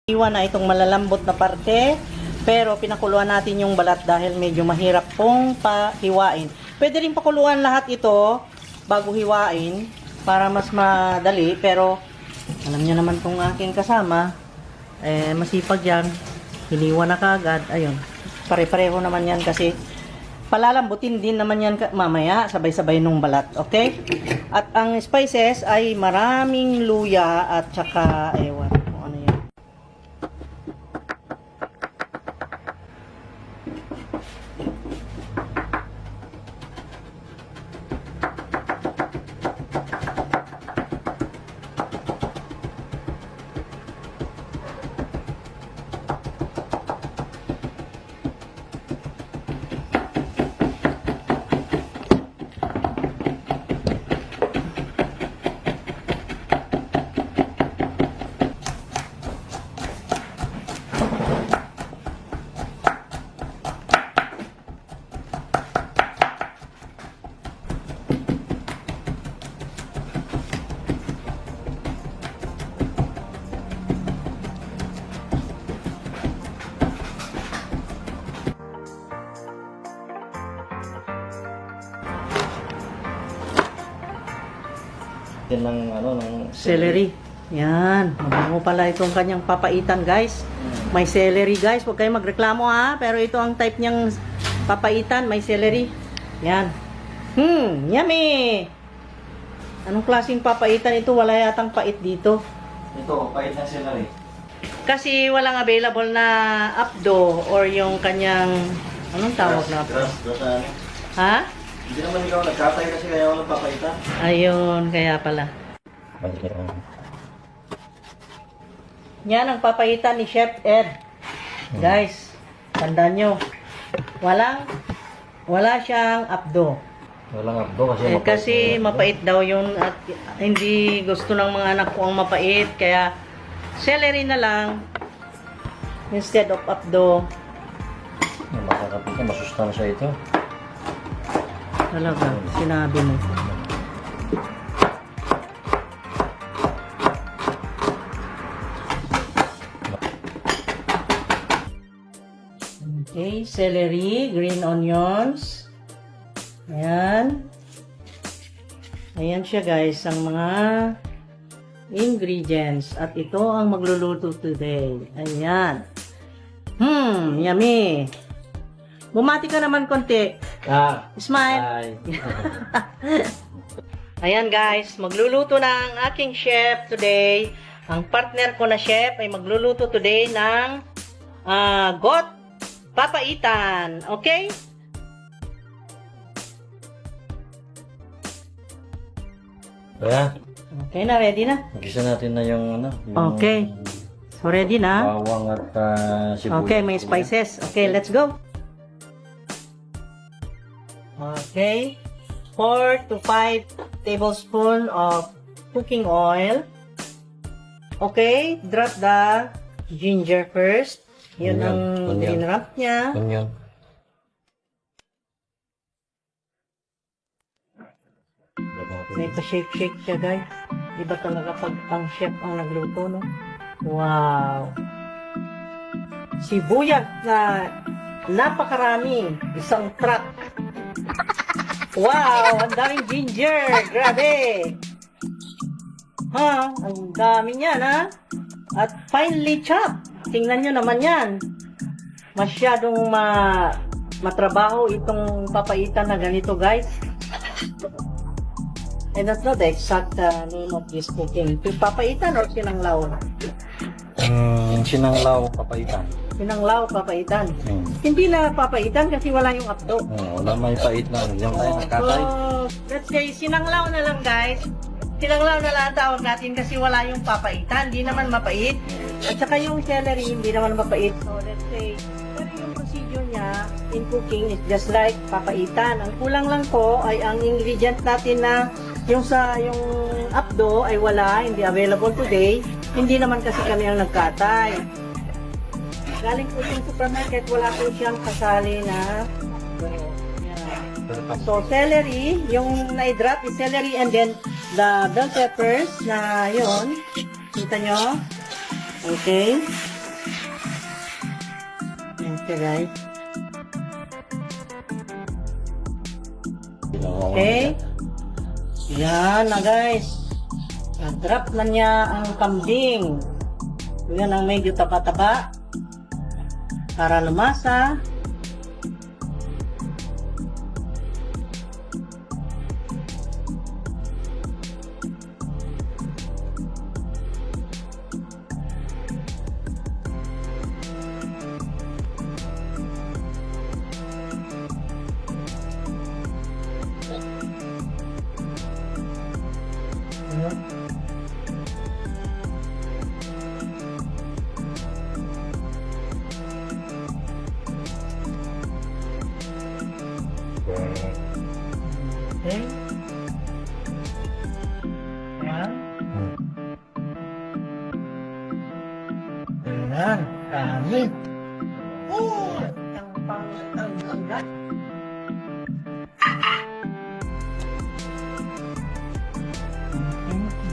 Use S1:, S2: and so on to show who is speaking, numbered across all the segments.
S1: Iwan na itong malalambot na parte, pero pinakuluan natin yung balat dahil medyo mahirap pong pahiwain. Pwede rin pakuluan lahat ito bago hiwain para mas madali, pero alam niyo naman tong aking kasama, masipag yan. Hiniwa na kagad. Ayun. Pare-pareho naman yan kasi palalambutin din naman yan mamaya. Sabay-sabay nung balat. Okay? At ang spices ay maraming luya at saka ewan kung ano yan.
S2: Yan ng ano ng
S1: Celery. Yan. Mabango pala itong kanyang papaitan, guys. May celery, guys. Huwag kayong magreklamo, ha. Pero ito ang type niyang papaitan. May celery. Yan. Yummy! Anong klaseng papaitan ito? Wala yatang pait dito.
S2: Ito, pait ng celery.
S1: Kasi walang available na apdo or yung kanyang... Anong tawag na?
S2: Grass.
S1: Ha?
S2: Hindi naman ikaw nagkatay kasi kaya walang papaitan.
S1: Ayun, kaya pala. Yan ang papaitan ni Chef Ed. Guys, tandaan nyo. Wala siyang apdo.
S2: Walang abdo kasi
S1: Kasi mapait daw yun at hindi gusto ng mga anak ko ang mapait. Kaya celery na lang instead of apdo.
S2: Makakapit na masustansya ito.
S1: Talaga, sinabi mo. Okay, celery, green onions. Ayan. Ayan siya, guys, ang mga ingredients. At ito ang magluluto today. Ayan. Yummy. Bumati ka naman konti. Smile. Ayan, guys, magluluto na ang aking chef today. Ang partner ko na chef ay magluluto today ng got papaitan. Okay?
S2: Kaya,
S1: Okay na, ready na?
S2: gisa natin na yung ano. Yung
S1: Okay. So, ready na?
S2: bawang at sibuyas.
S1: Okay, may spices. Okay, let's go. Okay. 4 to 5 tablespoon of cooking oil. Okay, drop the ginger first. Yun ang
S2: Onion.
S1: dinrap niya.
S2: Onion.
S1: May pa-shake-shake siya, guys. Iba talaga pag ang chef ang nagluto, no? Wow! Sibuyas na napakarami. Isang truck. Wow! Ang daming ginger! Grabe! Ha? Ang dami niyan, ha? At finely chopped. Tingnan nyo naman yan. Masyadong matrabaho itong papaitan na ganito, guys. And that's not the exact name of this cooking. Papaitan or sinanglaw?
S2: Sinanglaw papaitan.
S1: Sinanglaw, papaitan. Hindi na papaitan kasi wala yung apdo.
S2: Wala may pait lang. Yung tayo nagkatay.
S1: So, let's say, sinanglaw na lang, guys. Sinanglaw na lang ang tawag natin kasi wala yung papaitan. Hindi naman mapait. At saka yung celery, hindi naman mapait. So, let's say, pero yung procedure niya in cooking is just like papaitan. Ang kulang lang po ay ang ingredient natin na yung apdo ay wala, hindi available today. Hindi naman kasi kami ang nagkatay. Galing po yung supermarket, wala po siyang kasali na so, celery, yung na-drop is celery and then the bell peppers na yun. Kita nyo? Okay. Okay, guys.
S2: Ginawa ko
S1: Okay.
S2: na.
S1: Yan na, guys. Nag-drop na niya ang kambing. Yan ang medyo taba-taba. Para lumasa. Okay. Yan. Ayan. Dami. Oh! Ang panggat. Okay.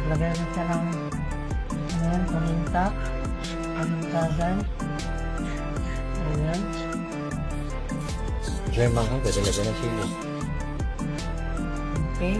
S1: Lagay na siya ng ayan, paminta. Pamintasan. Ayan.
S2: German ka, pwede lagyan ng sili.
S1: Okay.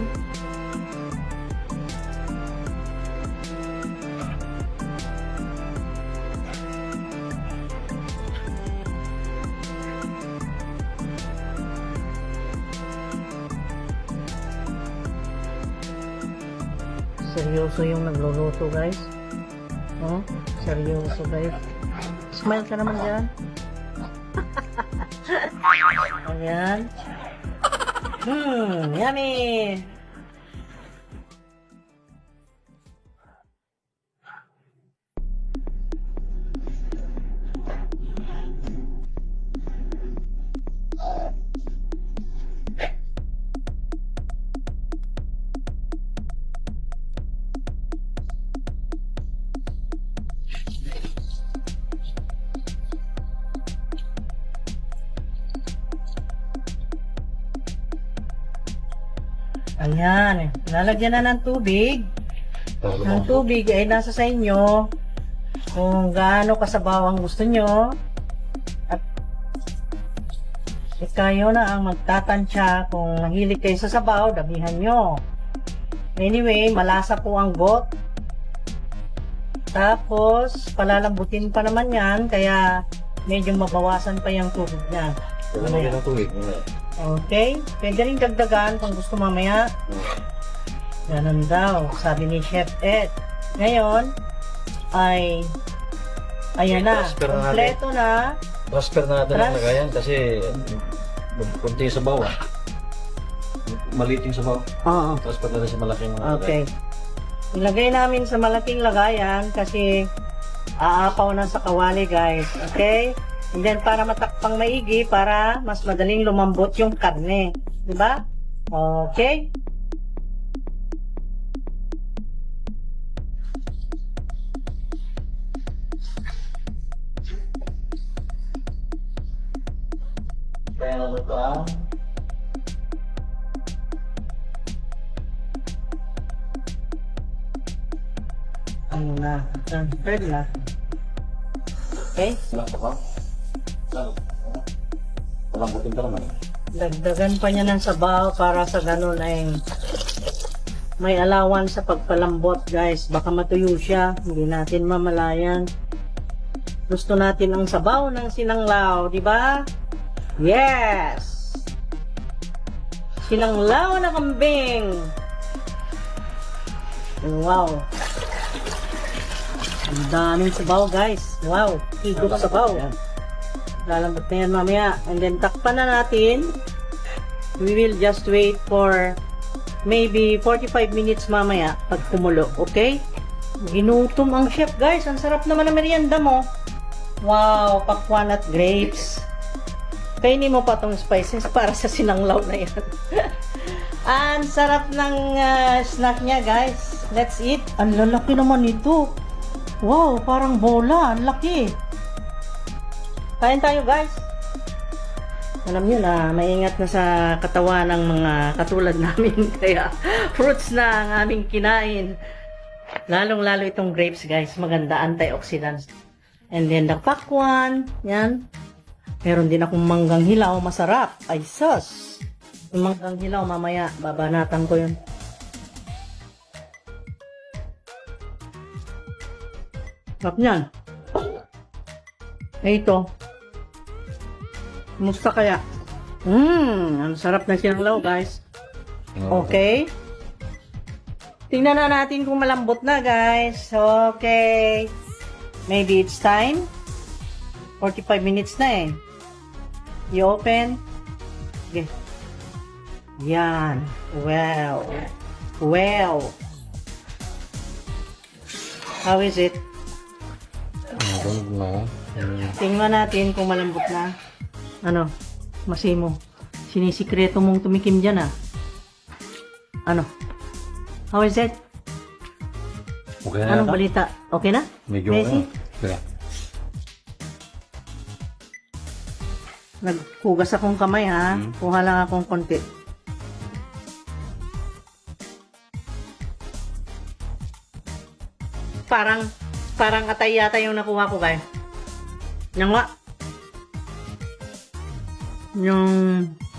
S1: Seryoso yung nagluluto, guys. Oh, seryoso, guys. Smile ka naman dyan. Ayan. Yummy! Ayan. Lalagyan na ng tubig. Ang tubig ay nasa sa inyo kung gaano kasabaw ang gusto nyo. At kayo na ang magtatansya kung mahilig kayo sa sabaw, damihan nyo. Anyway, malasa po ang got. Tapos, palalambutin pa naman yan, kaya medyo mabawasan pa yung tubig niya.
S2: Pwede lagyan ng tubig.
S1: Okay? Pwede rin dagdagan kung gusto mamaya. Ganun daw, sabi ni Chef Ed. Ngayon, ay ayan na,
S2: Transfer na
S1: kompleto na.
S2: Transfer na natin ang lagayan kasi kunti yung sabaw. Maliit yung sabaw.
S1: Oo.
S2: Transfer na rin sa malaking
S1: Okay. Ilagay namin sa malaking lagayan kasi aapaw na sa kawali, guys. Okay? And then, para matakpang maigi, para mas madaling lumambot yung karne. Diba? Okay?
S2: Kaya na ito ang
S1: Ano na? Transfer na. Okay?
S2: walang pa. Walang butin ka naman.
S1: Dagdagan pa niya ng sabaw para sa ganun ay may allowance sa pagpalambot, guys. Baka matuyo siya. Hindi natin mamalayan. Gusto natin ang sabaw ng sinanglaw, di ba? Yes! Sinanglaw na kambing! Wow! Ang daming sabaw, guys. Wow! Higop sabaw. Lalambot na yan mamaya. And then, takpan na natin. We will just wait for maybe 45 minutes mamaya pag kumulo. Okay? Ginutom ang chef, guys. Ang sarap naman ng merienda mo. Wow! Pakwan at grapes. Kainin mo pa tong spices para sa sinanglaw na yan. Ang sarap ng snack niya, guys. Let's eat. Ang lalaki naman ito. Wow! Parang bola. Ang laki. Kain tayo, guys. Alam nyo na, maingat na sa katawan ng mga katulad namin. Kaya, fruits na ang aming kinain. Lalong-lalo itong grapes, guys. Maganda, antioxidants. And then, the pakwan. Yan. Meron din akong manggang hilaw, masarap. Ay, sus! Yung manggang hilaw, mamaya, babanatan ko yun. Sarap niyan. Eh, ito. Kumusta kaya? Ang sarap na sinanglaw, guys. Okay. Tingnan na natin kung malambot na, guys. Okay. Maybe it's time. 45 minutes na eh. You open. Okay. Yan. Wow. Wow. How is it?
S2: I don't know.
S1: Tingnan natin kung malambot na. Ano? Masimo. Sinisikreto mong tumikim dyan ah. Ano? How is it?
S2: Okay na
S1: Anong
S2: yata?
S1: balita? Okay na?
S2: Medyo
S1: Messi?
S2: Kaya.
S1: Naghugas akong kamay ha. Kuha lang akong konti. Parang atay yata yung nakuha ko guys. Yung nga. Yung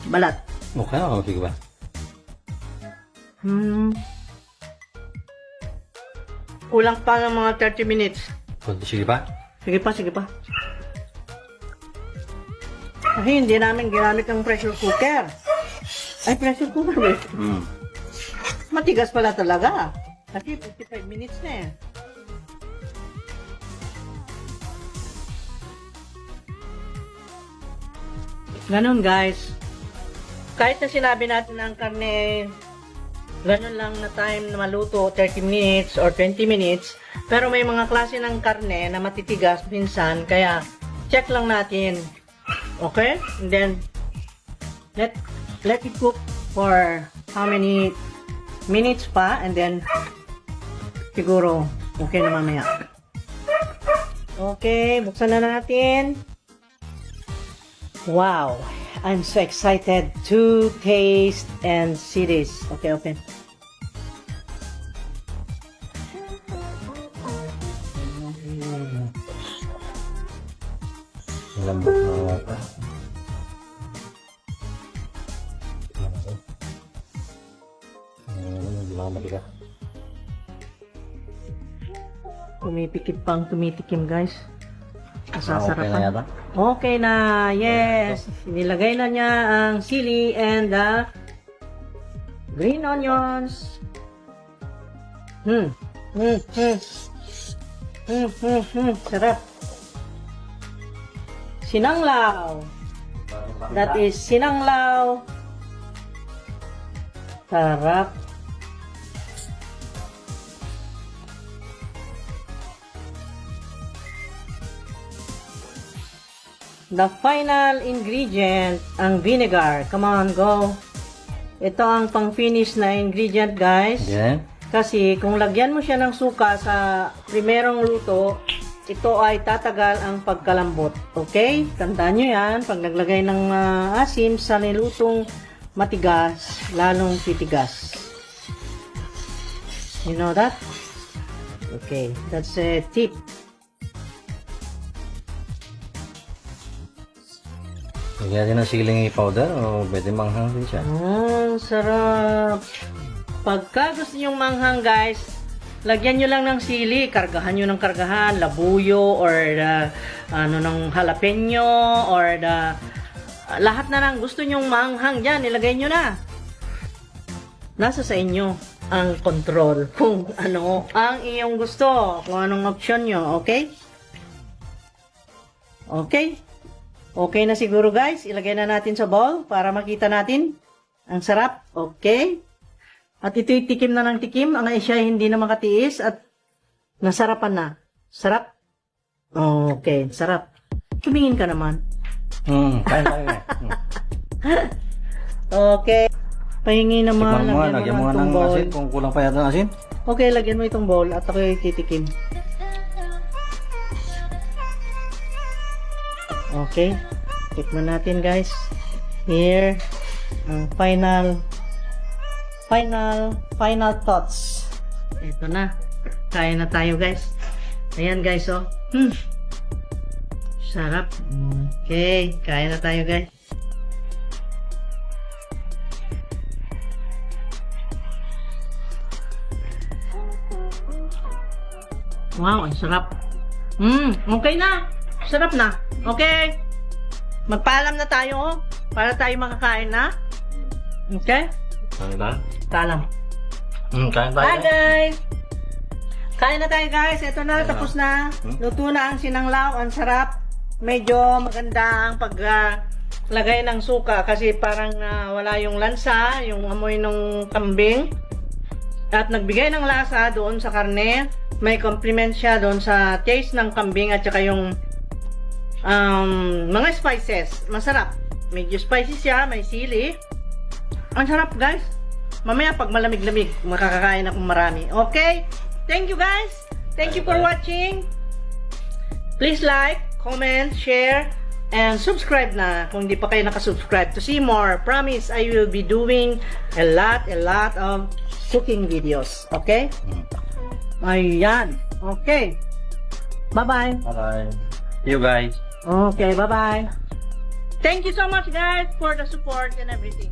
S1: balat.
S2: Okay na, sige ba?
S1: Kulang pa ng mga 30 minutes.
S2: Sige ba?
S1: Sige pa, sige pa. Kasi hindi namin ginamit ang pressure cooker. Ay, pressure cooker ba? Matigas pala talaga. Kasi 55 minutes na eh. Ganun guys. Kahit na sinabi natin na ang karne, ganun lang na time na maluto, 30 minutes or 20 minutes. Pero may mga klase ng karne na matitigas minsan, kaya check lang natin. Okay? And then, let it cook for how many minutes pa, and then, siguro, okay na mamaya. Okay, buksan na natin. Wow! I'm so excited to taste and see this. Okay, open.
S2: Lambot na yata. Matigas.
S1: Tumipikit pang tumitikim guys.
S2: Okay na
S1: Masasarapan.
S2: yata?
S1: Okay na, yes. Nilagay na niya ang sili and the green onions. Sarap. Sinanglaw. That is sinanglaw. Sarap. The final ingredient, ang vinegar. Come on, go. Ito ang pang-finish na ingredient, guys.
S2: Yeah.
S1: Kasi kung lagyan mo siya ng suka sa primerong luto, ito ay tatagal ang pagkalambot. Okay? Tandaan nyo yan. Pag naglagay ng asim sa nilutong matigas, lalong titigas. You know that? Okay. That's a tip.
S2: Lagyan natin ng siling powder o pwede manghang din siya.
S1: Sarap. Pagka gusto nyong manghang guys, lagyan nyo lang ng sili, kargahan nyo ng kargahan, labuyo or ng jalapeno or lahat na lang gusto nyong manghang dyan, ilagay nyo na. Nasa sa inyo ang control kung ano ang iyong gusto, kung anong option nyo, okay? Okay? Okay na siguro guys, ilagay na natin sa bowl para makita natin. Ang sarap, okay? At ito'y tikim na ng tikim, ang siya hindi na makatiis at nasarapan na. Sarap? Okay, sarap. Tumingin ka naman.
S2: Kain tayo eh.
S1: Okay. Pahingi naman,
S2: Tikman mo nga, lagyan mo nga
S1: itong
S2: ng
S1: bowl.
S2: asin kung kulang pa yata ng asin.
S1: Okay, lagyan mo itong bowl at ako'y titikim. Okay. Tikman natin guys. Here, ang final thoughts. Ito na. Kaya na tayo guys. Ayan guys oh. Sarap. Okay, kain na tayo guys. Wow, ang sarap. Okay na. Sarap na. Okay. Magpaalam na tayo para tayo makakain na. Okay?
S2: Ano na?
S1: Paalam.
S2: Kain tayo.
S1: Bye guys! Kain na tayo guys. Ito na, tapos na. Luto na ang sinanglaw. Ang sarap. Medyo maganda ang paglagay ng suka kasi parang wala yung lansa, yung amoy ng kambing. At nagbigay ng lasa doon sa karne. May compliment siya doon sa taste ng kambing at saka yung mga spices. Masarap. Medyo spicy siya, may sili. Ang sarap guys. Mamaya pag malamig-lamig, makakakain akong marami. Okay? Thank you guys. Thank you for watching. Please like, comment, share, and subscribe na kung hindi pa kayo nakasubscribe to see more. Promise, I will be doing a lot of cooking videos. Okay? Ayan. Okay. Bye-bye.
S2: Bye-bye. See you guys.
S1: Okay, bye-bye. Thank you so much guys for the support and everything.